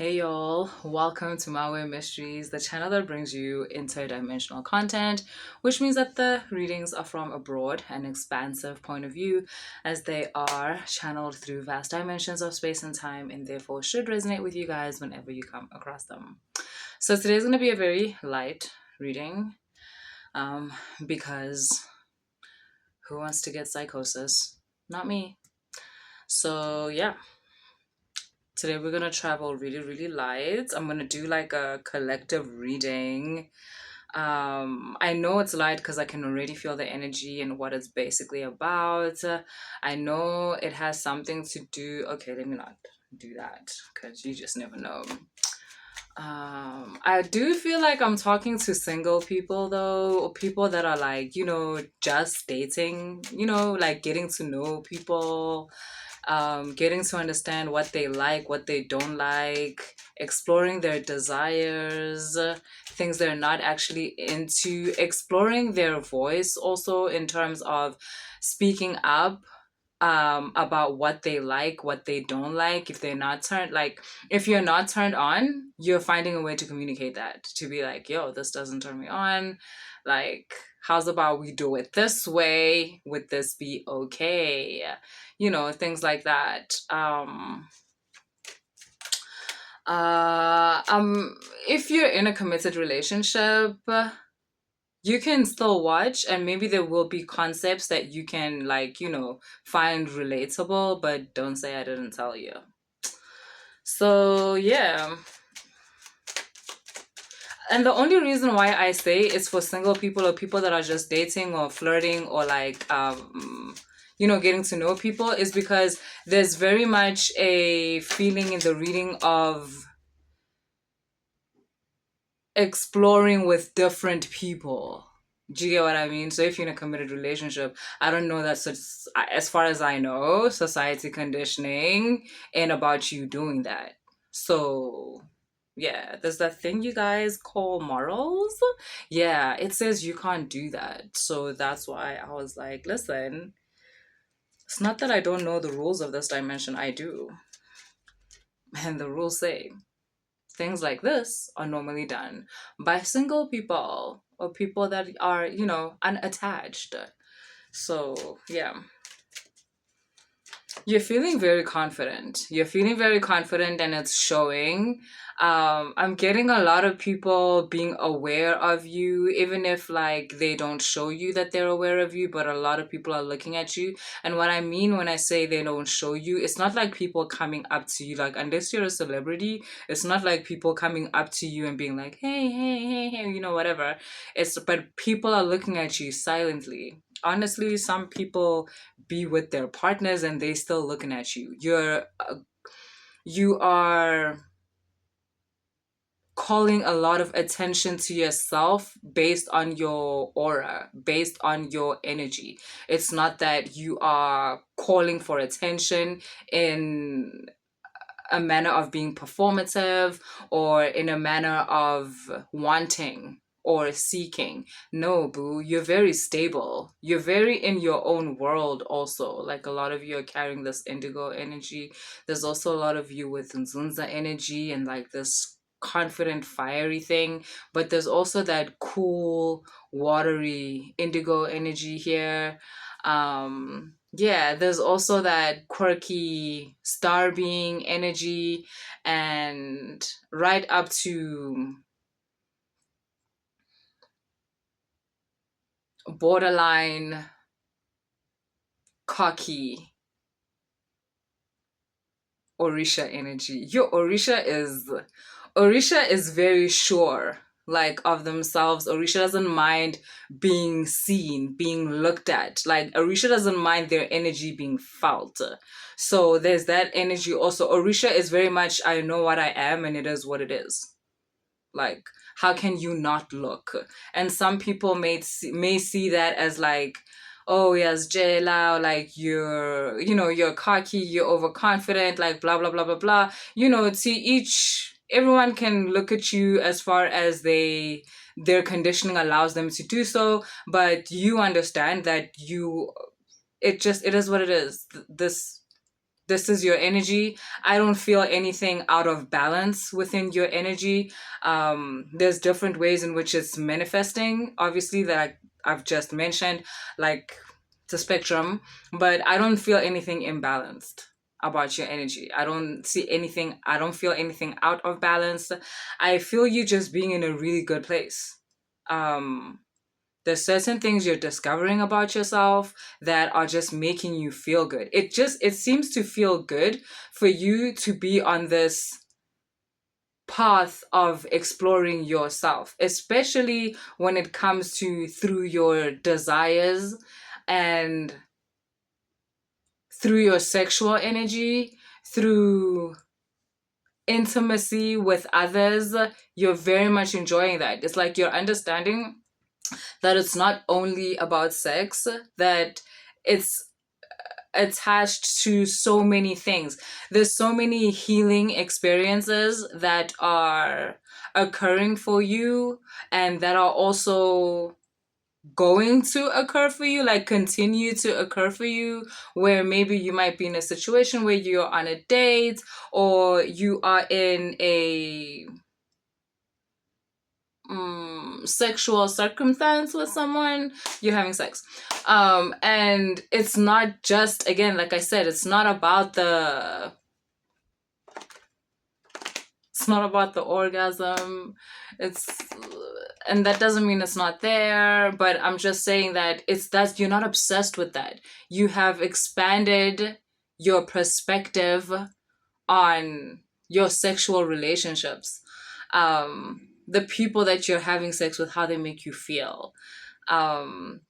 Hey y'all, welcome to My Way Mysteries, the channel that brings you interdimensional content, which means that the readings are from a broad and expansive point of view, as they are channeled through vast dimensions of space and time, and therefore should resonate with you guys whenever you come across them. So today's going to be a very light reading, because who wants to get psychosis? Not me. So yeah. Today we're gonna travel really, really light. I'm gonna do like a collective reading. I know it's light because I can already feel the energy and what it's basically about. I know it has something to do. Okay, let me not do that because you just never know. I do feel like I'm talking to single people though, or people that are like, just dating, like getting to know people, getting to understand what they like, what they don't like, exploring their desires, things they're not actually into, exploring their voice also in terms of speaking up about what they like, what they don't like. If they're not turned, like if you're not turned on, you're finding a way to communicate that, to be like, yo, this doesn't turn me on. Like, how's about we do it this way? Would this be okay? Things like that. If you're in a committed relationship, you can still watch, and maybe there will be concepts that you can find relatable, but don't say I didn't tell you. So yeah. And the only reason why I say it's for single people or people that are just dating or flirting or getting to know people is because there's very much a feeling in the reading of exploring with different people. Do you get what I mean? So if you're in a committed relationship, I don't know that such, as far as I know, society conditioning and about you doing that. So yeah, there's that thing you guys call morals. Yeah, it says you can't do that. So that's why I was like, listen, it's not that I don't know the rules of this dimension. I do. And the rules say things like this are normally done by single people or people that are, unattached. So, yeah. You're feeling very confident. You're feeling very confident, and it's showing. I'm getting a lot of people being aware of you, even if like they don't show you that they're aware of you, but a lot of people are looking at you. And what I mean when I say they don't show you, it's not like people coming up to you, like unless you're a celebrity, it's not like people coming up to you and being like, hey, hey, hey, hey, whatever. But people are looking at you silently. Honestly, some people be with their partners and they still looking at you. You are calling a lot of attention to yourself based on your aura, based on your energy. It's not that you are calling for attention in a manner of being performative or in a manner of wanting or seeking. No, boo, you're very stable. You're very in your own world also. Like a lot of you are carrying this indigo energy. There's also a lot of you with iNzunza energy and like this confident fiery thing, but there's also that cool watery indigo energy here. Yeah, there's also that quirky star being energy, and right up to borderline cocky Orisha energy. Your Orisha is very sure like of themselves. Orisha doesn't mind being seen, being looked at. Like Orisha doesn't mind their energy being felt. So there's that energy also. Orisha is very much, I know what I am and it is what it is. Like, how can you not look? And some people may see that as like, oh yes, J-Lao, like you're cocky, you're overconfident, like blah blah blah blah blah. Everyone can look at you as far as their conditioning allows them to do so, but you understand that it is what it is. this is your energy. I don't feel anything out of balance within your energy. There's different ways in which it's manifesting, obviously, that I've just mentioned, like the spectrum, but I don't feel anything imbalanced about your energy. I don't feel anything out of balance. I feel you just being in a really good place. Um, there's certain things you're discovering about yourself that are just making you feel good. It seems to feel good for you to be on this path of exploring yourself, especially when it comes to through your desires and through your sexual energy, through intimacy with others. You're very much enjoying that. It's like you're understanding that it's not only about sex, that it's attached to so many things. There's so many healing experiences that are occurring for you and that are also going to occur for you, like continue to occur for you, where maybe you might be in a situation where you're on a date or you are in a sexual circumstance with someone, you're having sex, and it's not just, again, like I said, it's not about the orgasm. It's And that doesn't mean it's not there, but I'm just saying that you're not obsessed with that. You have expanded your perspective on your sexual relationships, the people that you're having sex with, how they make you feel.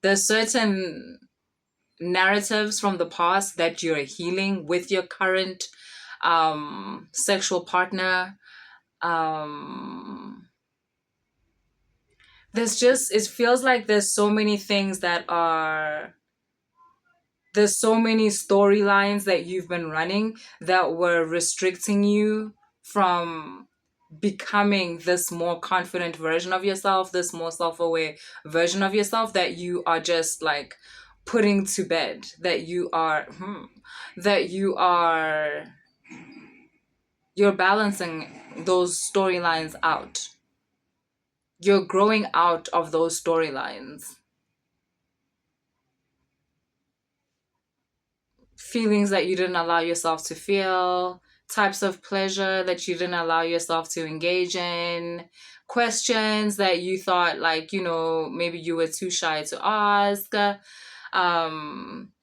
There's certain narratives from the past that you're healing with your current sexual partner. It feels like there's so many storylines that you've been running that were restricting you from becoming this more confident version of yourself, this more self-aware version of yourself, that you are just like putting to bed, you're balancing those storylines out. You're growing out of those storylines. Feelings that you didn't allow yourself to feel, types of pleasure that you didn't allow yourself to engage in, questions that you thought, like, maybe you were too shy to ask,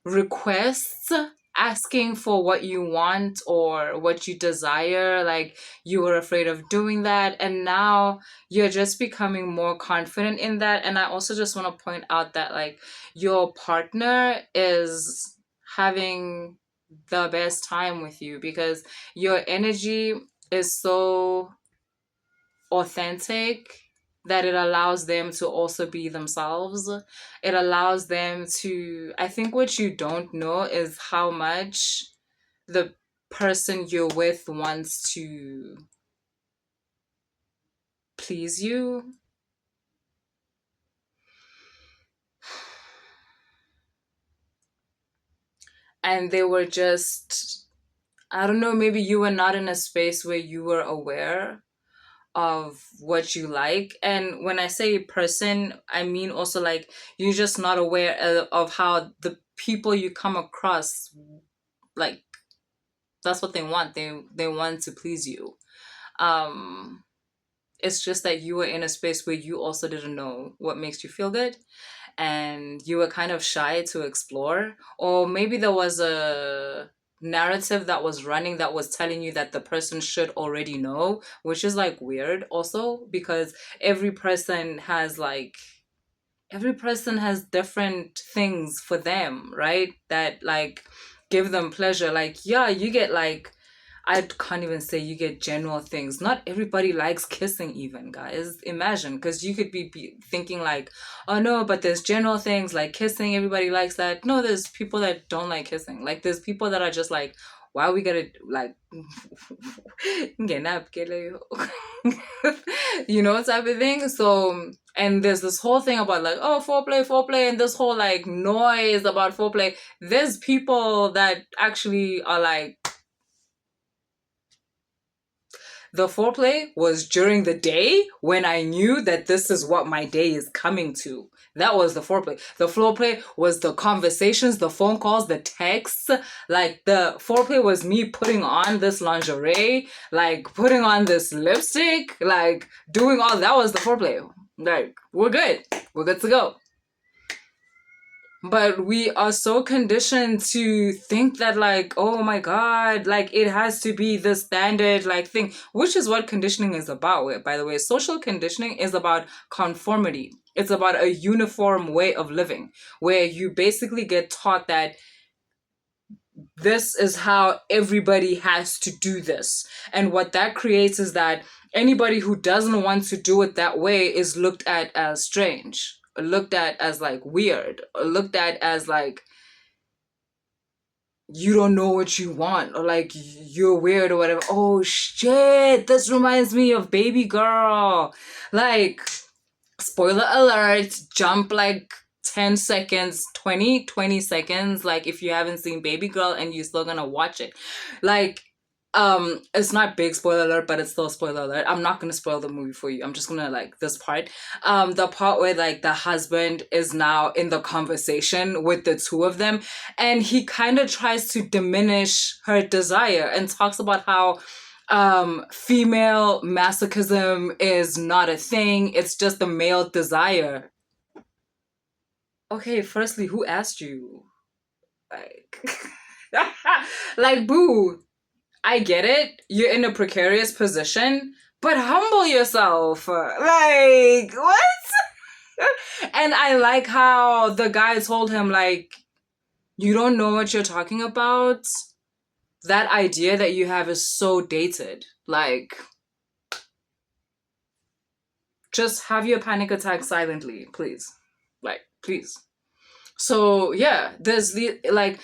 requests, asking for what you want or what you desire, like you were afraid of doing that, and now you're just becoming more confident in that. And I also just want to point out that, like, your partner is having the best time with you because your energy is so authentic that it allows them to also be themselves. It allows them to, I think what you don't know is how much the person you're with wants to please you. And they were just, I don't know, maybe you were not in a space where you were aware of what you like. And when I say person, I mean also like you're just not aware of how the people you come across, like, that's what they want. They want to please you. It's just that you were in a space where you also didn't know what makes you feel good, and you were kind of shy to explore, or maybe there was a narrative that was running that was telling you that the person should already know, which is like weird also, because every person has different things for them, right? That like give them pleasure. Like, yeah, you get like, I can't even say you get general things. Not everybody likes kissing, even, guys. Imagine, because you could be thinking like, oh no, but there's general things like kissing. Everybody likes that. No, there's people that don't like kissing. Like, there's people that are just like, why we gotta like, type of thing. So, and there's this whole thing about like, oh, foreplay, and this whole like noise about foreplay. There's people that actually are like, The foreplay was during the day when I knew that this is what my day is coming to. That was the foreplay. The foreplay was the conversations, the phone calls, the texts. Like the foreplay was me putting on this lingerie, like putting on this lipstick, like doing all that was the foreplay. Like, we're good. We're good to go. But we are so conditioned to think that, like, oh my God, like it has to be the standard like thing, which is what conditioning is about, by the way. Social conditioning is about conformity. It's about a uniform way of living where you basically get taught that this is how everybody has to do this. And what that creates is that anybody who doesn't want to do it that way is looked at as strange, looked at as like weird, looked at as like you don't know what you want, or like you're weird or whatever. Oh shit, this reminds me of Baby Girl. Like, spoiler alert, jump like 10 seconds, 20 seconds, like if you haven't seen Baby Girl and you're still gonna watch it. Like, it's not big spoiler alert, but it's still spoiler alert. I'm not gonna spoil the movie for you. I'm just gonna like this part. The part where like the husband is now in the conversation with the two of them, and he kind of tries to diminish her desire and talks about how female masochism is not a thing, it's just the male desire. Okay, firstly, who asked you? Like like, boo, I get it, you're in a precarious position, but humble yourself. Like, what? And I like how the guy told him, like, you don't know what you're talking about. That idea that you have is so dated. Like, just have your panic attack silently, please. Like, please. So yeah, there's the like,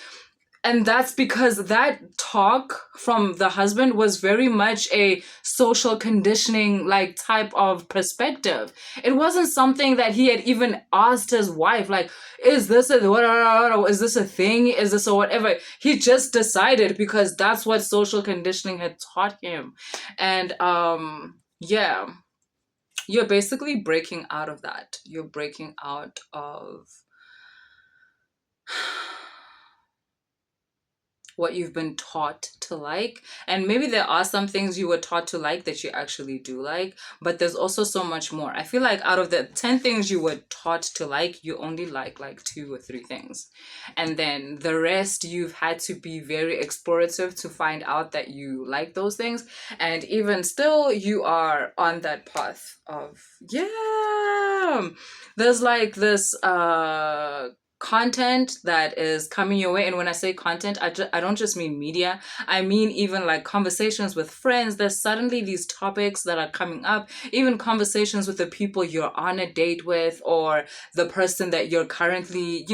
and that's because that talk from the husband was very much a social conditioning like type of perspective. It wasn't something that he had even asked his wife, like, is this a what, is this a thing, is this a whatever. He just decided because that's what social conditioning had taught him. And yeah, you're basically breaking out of that. You're breaking out of what you've been taught to like. And maybe there are some things you were taught to like that you actually do like, but there's also so much more. I feel like out of the 10 things you were taught to like, you only like 2 or 3 things. And then the rest, you've had to be very explorative to find out that you like those things. And even still, you are on that path of, yeah, there's like this content that is coming your way. And when I say content, I don't just mean media. I mean even like conversations with friends. There's suddenly these topics that are coming up, even conversations with the people you're on a date with, or the person that you're currently,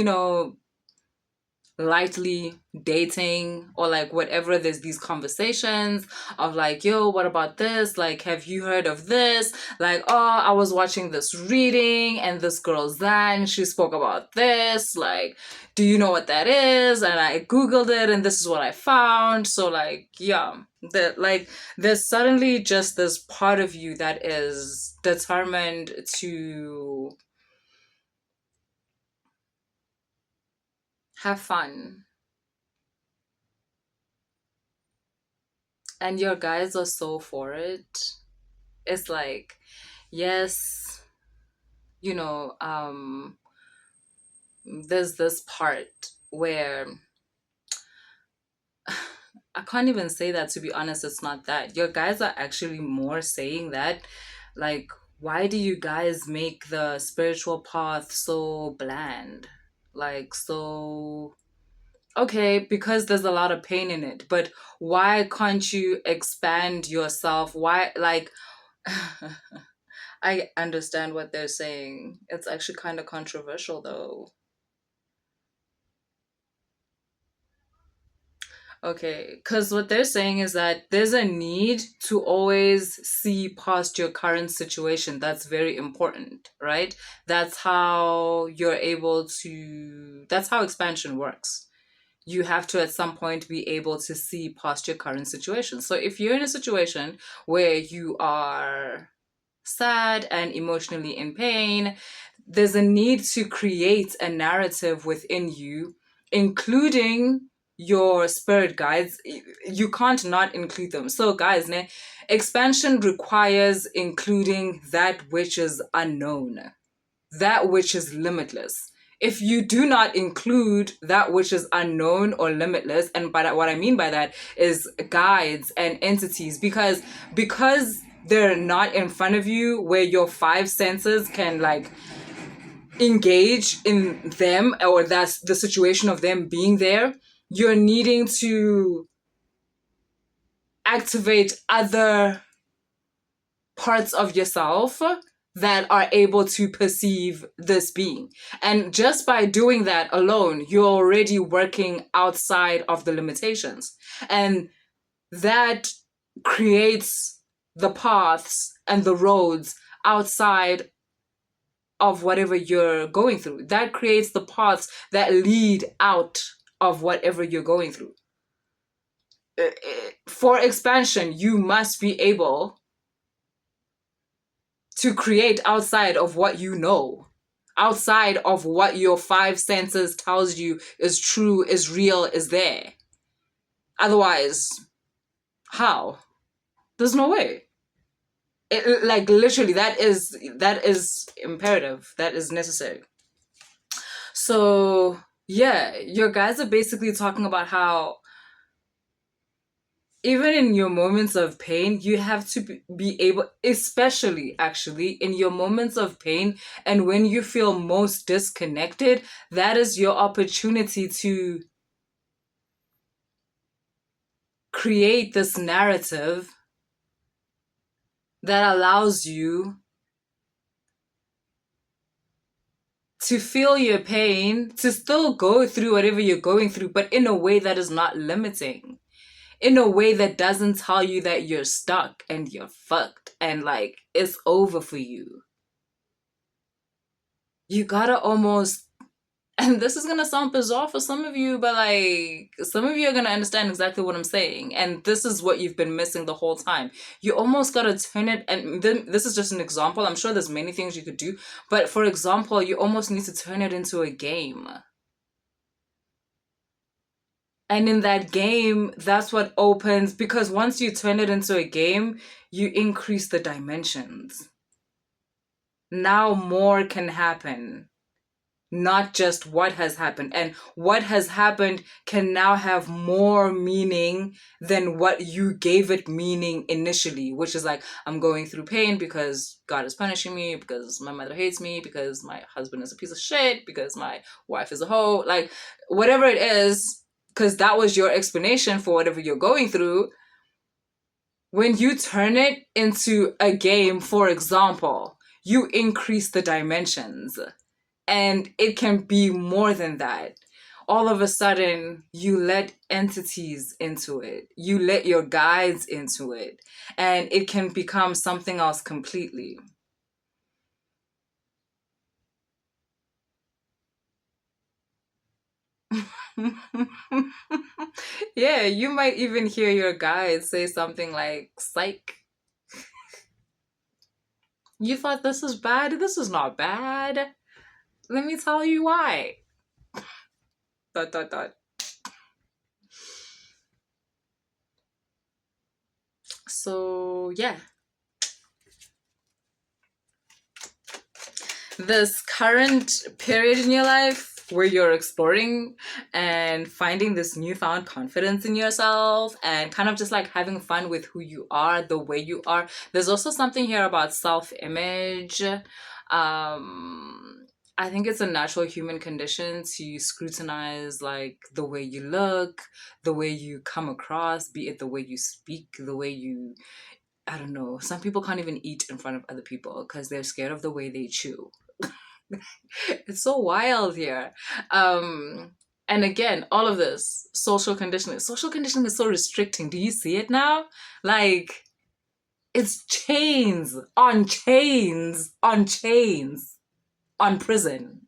lightly dating, or like whatever. There's these conversations of like, yo, what about this, like, have you heard of this, like, oh, I was watching this reading and this girl Zanne, she spoke about this, like, do you know what that is? And I googled it and this is what I found. So like, yeah, that like there's suddenly just this part of you that is determined to have fun. And your guys are so for it. It's like, yes, you know, there's this part where I can't even say that, to be honest. It's not that. Your guys are actually more saying that, like, why do you guys make the spiritual path so bland? Like, so, okay, because there's a lot of pain in it, but why can't you expand yourself? Why, like, I understand what they're saying. It's actually kind of controversial, though. Okay, because what they're saying is that there's a need to always see past your current situation. That's very important, right? That's how you're able to, that's how expansion works. you have to at some point be able to see past your current situation. So if you're in a situation where you are sad and emotionally in pain, there's a need to create a narrative within you, including your spirit guides. You can't not include them. So guys, expansion requires including that which is unknown, that which is limitless. If you do not include that which is unknown or limitless, and by that, what I mean by that is guides and entities, because they're not in front of you where your five senses can like engage in them, or that's the situation of them being there, you're needing to activate other parts of yourself that are able to perceive this being. And just by doing that alone, you're already working outside of the limitations. And that creates the paths and the roads outside of whatever you're going through. That creates the paths that lead out of whatever you're going through. For expansion, you must be able to create outside of what you know, outside of what your five senses tells you is true, is real, is there. Otherwise, how? There's no way. Like literally, that is imperative. That is necessary. So yeah, your guys are basically talking about how even in your moments of pain, you have to be able, especially actually in your moments of pain and when you feel most disconnected, that is your opportunity to create this narrative that allows you to feel your pain, to still go through whatever you're going through, but in a way that is not limiting. In a way that doesn't tell you that you're stuck and you're fucked and like it's over for you. You gotta almost, and this is gonna sound bizarre for some of you, but like some of you are gonna understand exactly what I'm saying. And this is what you've been missing the whole time. You almost gotta turn it, and then this is just an example. I'm sure there's many things you could do, but for example, you almost need to turn it into a game. And in that game, that's what opens, because once you turn it into a game, you increase the dimensions. Now more can happen, not just what has happened. And what has happened can now have more meaning than what you gave it meaning initially, which is like, I'm going through pain because God is punishing me, because my mother hates me, because my husband is a piece of shit, because my wife is a hoe, like whatever it is, because that was your explanation for whatever you're going through. When you turn it into a game, for example, you increase the dimensions, and it can be more than that. All of a sudden, you let entities into it, you let your guides into it, and it can become something else completely. Yeah, you might even hear your guides say something like, psych. You thought this is bad? This is not bad. Let me tell you why. Dot, dot, dot. So, yeah. This current period in your life where you're exploring and finding this newfound confidence in yourself and kind of just like having fun with who you are, the way you are. There's also something here about self-image. I think it's a natural human condition to scrutinize like the way you look, the way you come across, be it the way you speak, the way you, I don't know. Some people can't even eat in front of other people because they're scared of the way they chew. It's so wild here. And again, all of this social conditioning. Social conditioning is so restricting. Do you see it now? Like, it's chains on chains on chains on prison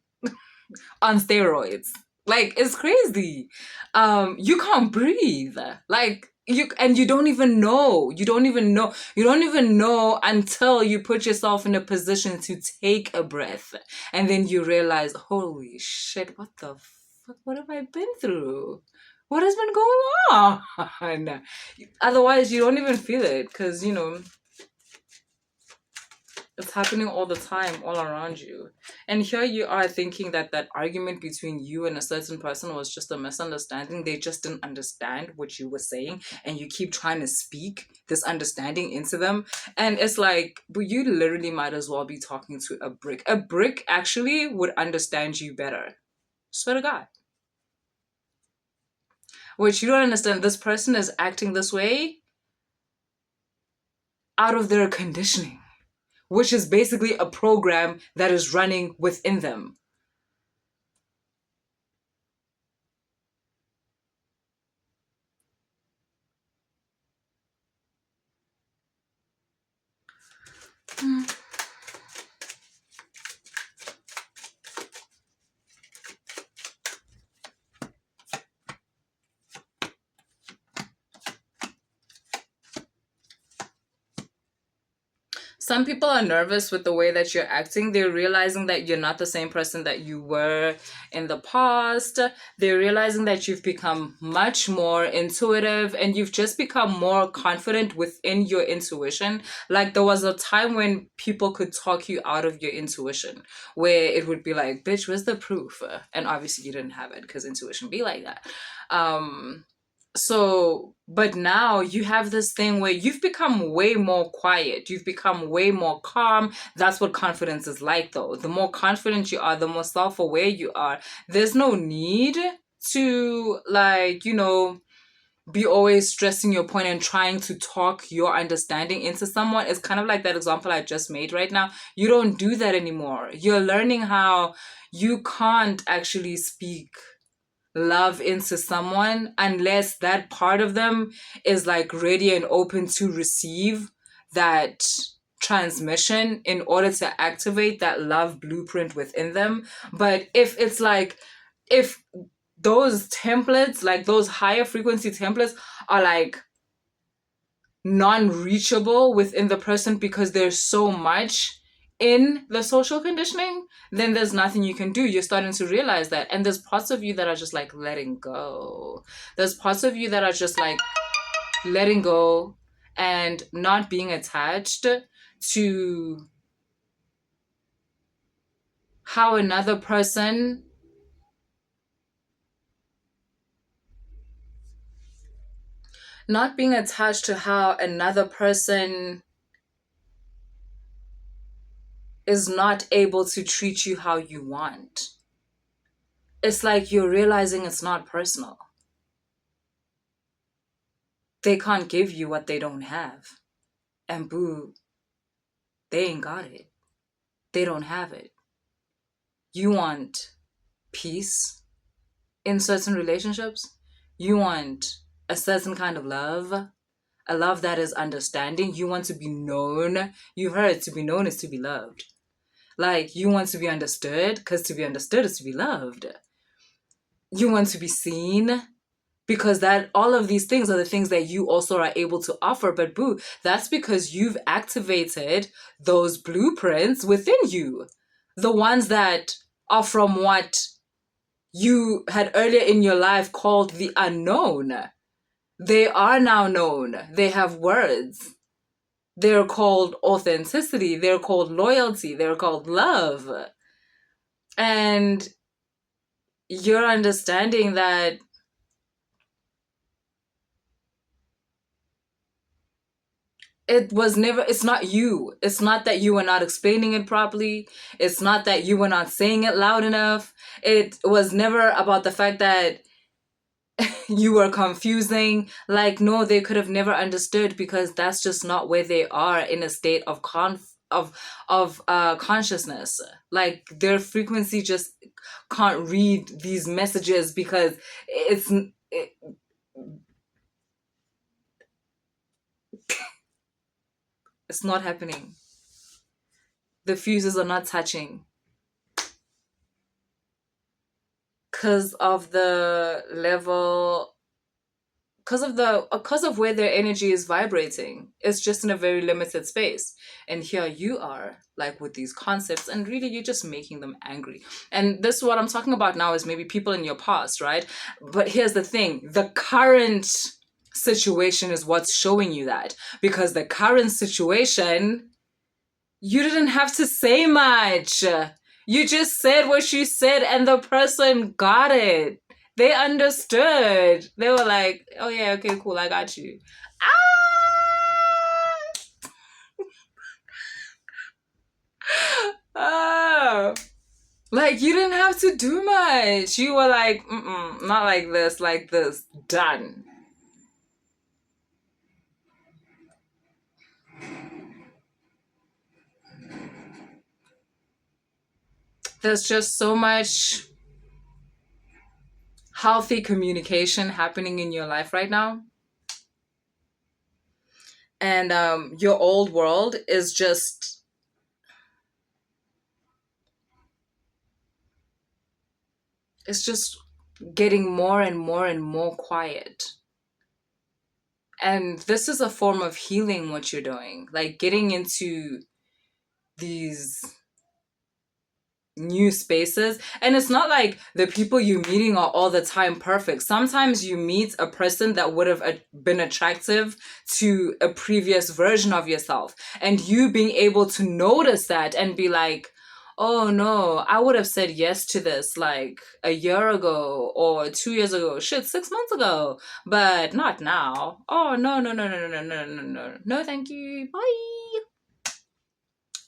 on steroids. Like, it's crazy. You can't breathe. Like, you don't even know. You don't even know. You don't even know until you put yourself in a position to take a breath. And then you realize, holy shit, what the fuck? What have I been through? What has been going on? Otherwise, you don't even feel it because, it's happening all the time, all around you. And here you are thinking that that argument between you and a certain person was just a misunderstanding. They just didn't understand what you were saying. And you keep trying to speak this understanding into them. And it's like, but you literally might as well be talking to a brick. A brick actually would understand you better. Swear to God. Which you don't understand. This person is acting this way out of their conditioning, which is basically a program that is running within them. Some people are nervous with the way that you're acting. They're realizing that you're not the same person that you were in the past. They're realizing that you've become much more intuitive and you've just become more confident within your intuition. Like, there was a time when people could talk you out of your intuition, where it would be like, bitch, where's the proof? And obviously you didn't have it because intuition be like that. So, but now you have this thing where you've become way more quiet. You've become way more calm. That's what confidence is like, though. The more confident you are, the more self-aware you are. There's no need to, like, be always stressing your point and trying to talk your understanding into someone. It's kind of like that example I just made right now. You don't do that anymore. You're learning how you can't actually speak love into someone unless that part of them is like ready and open to receive that transmission in order to activate that love blueprint within them. But if it's like, if those templates, like those higher frequency templates, are like non-reachable within the person because there's so much in the social conditioning, then there's nothing you can do. You're starting to realize that. And there's parts of you that are just like letting go. There's parts of you that are just like letting go and not being attached to how another person, not being attached to how another person is not able to treat you how you want. It's like you're realizing it's not personal. They can't give you what they don't have. And boo, they ain't got it. They don't have it. You want peace in certain relationships. You want a certain kind of love, a love that is understanding. You want to be known. You've heard to be known is to be loved. Like, you want to be understood because to be understood is to be loved. You want to be seen because that all of these things are the things that you also are able to offer. But boo, that's because you've activated those blueprints within you, the ones that are from what you had earlier in your life called the unknown. They are now known. They have words. They're called authenticity. They're called loyalty. They're called love. And you're understanding that it's not you. It's not that you were not explaining it properly. It's not that you were not saying it loud enough. It was never about the fact that you were confusing. Like, no, they could have never understood because that's just not where they are in a state of consciousness. Like, their frequency just can't read these messages because it's not happening. The fuses are not touching. because of the level, because of where their energy is vibrating. It's just in a very limited space. And here you are, like with these concepts, and really you're just making them angry. And this what I'm talking about now is maybe people in your past, right? But here's the thing, the current situation is what's showing you that, because the current situation, you didn't have to say much. You just said what you said and the person got it. They understood. They were like, oh yeah, okay, cool, I got you. Ah! Oh. Like, you didn't have to do much. You were like, not like this, done. There's just so much healthy communication happening in your life right now. And your old world is just it's just getting more and more and more quiet. And this is a form of healing what you're doing, like getting into these new spaces. And it's not like the people you're meeting are all the time perfect. Sometimes you meet a person that would have been attractive to a previous version of yourself, and you being able to notice that and be like, oh no, I would have said yes to this like a year ago or 2 years ago, shit, 6 months ago, but not now. Oh no, no, no, no, no, no, no, no, no, thank you, bye.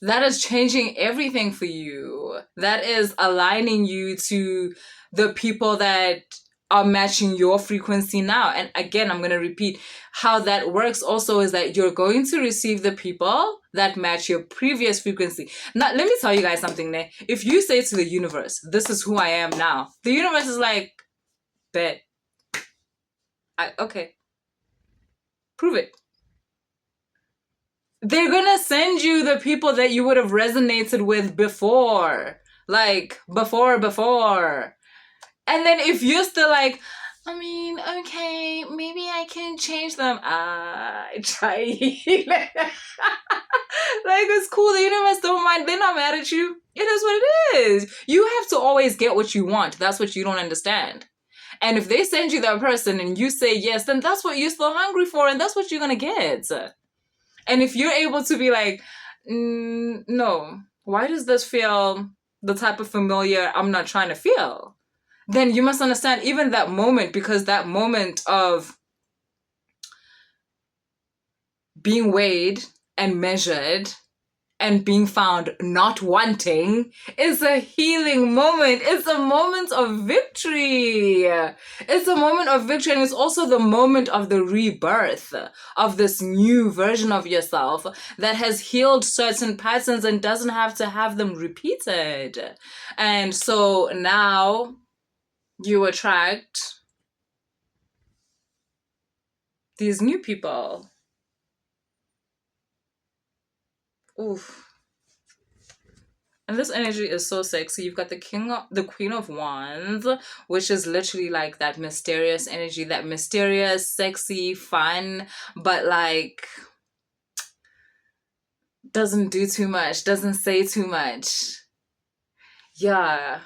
That is changing everything for you. That is aligning you to the people that are matching your frequency now. And again, I'm going to repeat how that works also is that you're going to receive the people that match your previous frequency. Now, let me tell you guys something, ne? If you say to the universe, this is who I am now, the universe is like, bet. Okay, prove it. They're gonna send you the people that you would have resonated with before. Like, before. And then if you're still like, I mean, okay, maybe I can change them. I try. Like, it's cool. The universe don't mind. They're not mad at you. It is what it is. You have to always get what you want. That's what you don't understand. And if they send you that person and you say yes, then that's what you're still hungry for, and that's what you're gonna get. And if you're able to be like, no, why does this feel the type of familiar I'm not trying to feel? Then you must understand even that moment, because that moment of being weighed and measured and being found not wanting is a healing moment. It's a moment of victory. It's a moment of victory, and it's also the moment of the rebirth of this new version of yourself that has healed certain patterns and doesn't have to have them repeated. And so now you attract these new people. Oof. And this energy is so sexy. You've got the Queen of Wands, which is literally like that mysterious energy, that mysterious, sexy, fun, but like doesn't do too much, doesn't say too much. Yeah.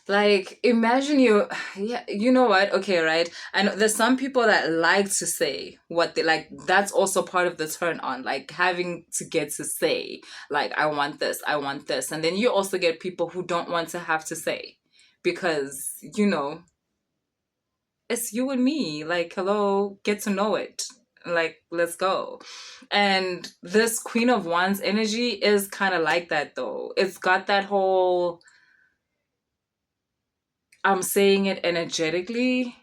Like, imagine yeah, you know what? Okay, right? I know there's some people that like to say what they like. That's also part of the turn on, like having to get to say, like, I want this, I want this. And then you also get people who don't want to have to say because, it's you and me. Like, hello, get to know it. Like, let's go. And this Queen of Wands energy is kind of like that, though. It's got that whole I'm saying it energetically.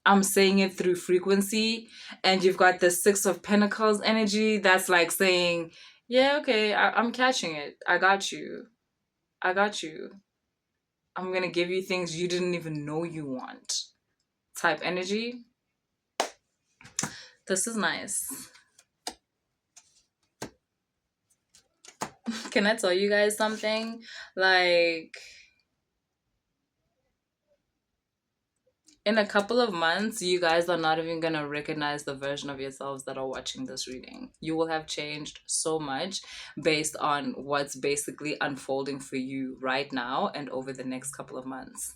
I'm saying it through frequency. And you've got the Six of Pentacles energy that's like saying, yeah, okay, I'm catching it. I got you. I got you. I'm going to give you things you didn't even know you want. Type energy. This is nice. Can I tell you guys something? Like, in a couple of months, you guys are not even going to recognize the version of yourselves that are watching this reading. You will have changed so much based on what's basically unfolding for you right now and over the next couple of months.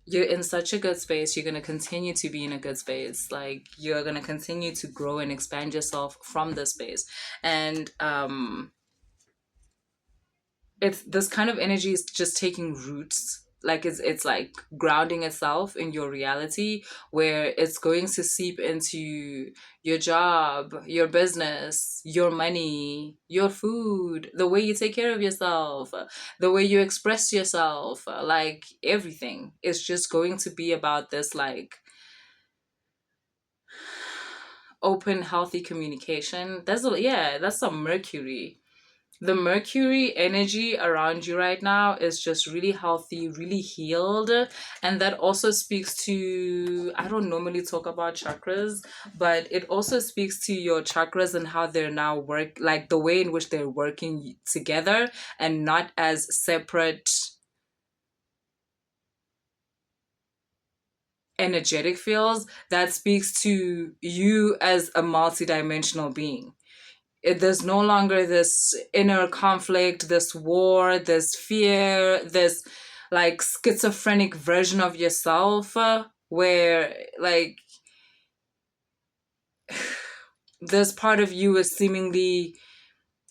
You're in such a good space. You're going to continue to be in a good space. Like, you're going to continue to grow and expand yourself from this space. And it's this kind of energy is just taking roots, like it's like grounding itself in your reality, where it's going to seep into your job, your business, your money, your food, the way you take care of yourself, the way you express yourself, like everything is just going to be about this, like, open healthy communication. That's some Mercury. The Mercury energy around you right now is just really healthy, really healed. And that also speaks to, I don't normally talk about chakras, but it also speaks to your chakras and how they're now like the way in which they're working together and not as separate energetic fields. That speaks to you as a multidimensional being. There's no longer this inner conflict, this war, this fear, this like schizophrenic version of yourself, where like this part of you is seemingly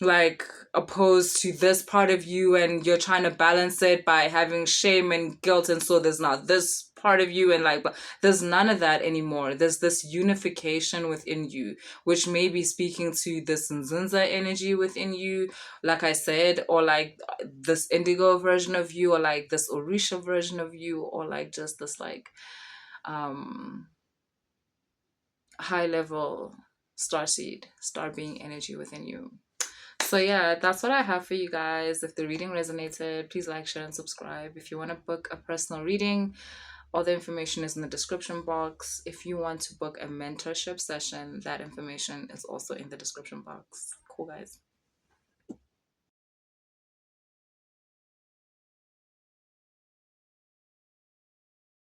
like opposed to this part of you, and you're trying to balance it by having shame and guilt, and so there's not this part of you, and like, but there's none of that anymore. There's this unification within you, which may be speaking to this iNzunza energy within you, like I said, or like this indigo version of you, or like this orisha version of you, or like just this like um high level star being energy within you. So yeah, that's what I have for you guys. If the reading resonated, please like, share, and subscribe. If you want to book a personal reading, all the information is in the description box. If you want to book a mentorship session, that information is also in the description box. Cool, guys.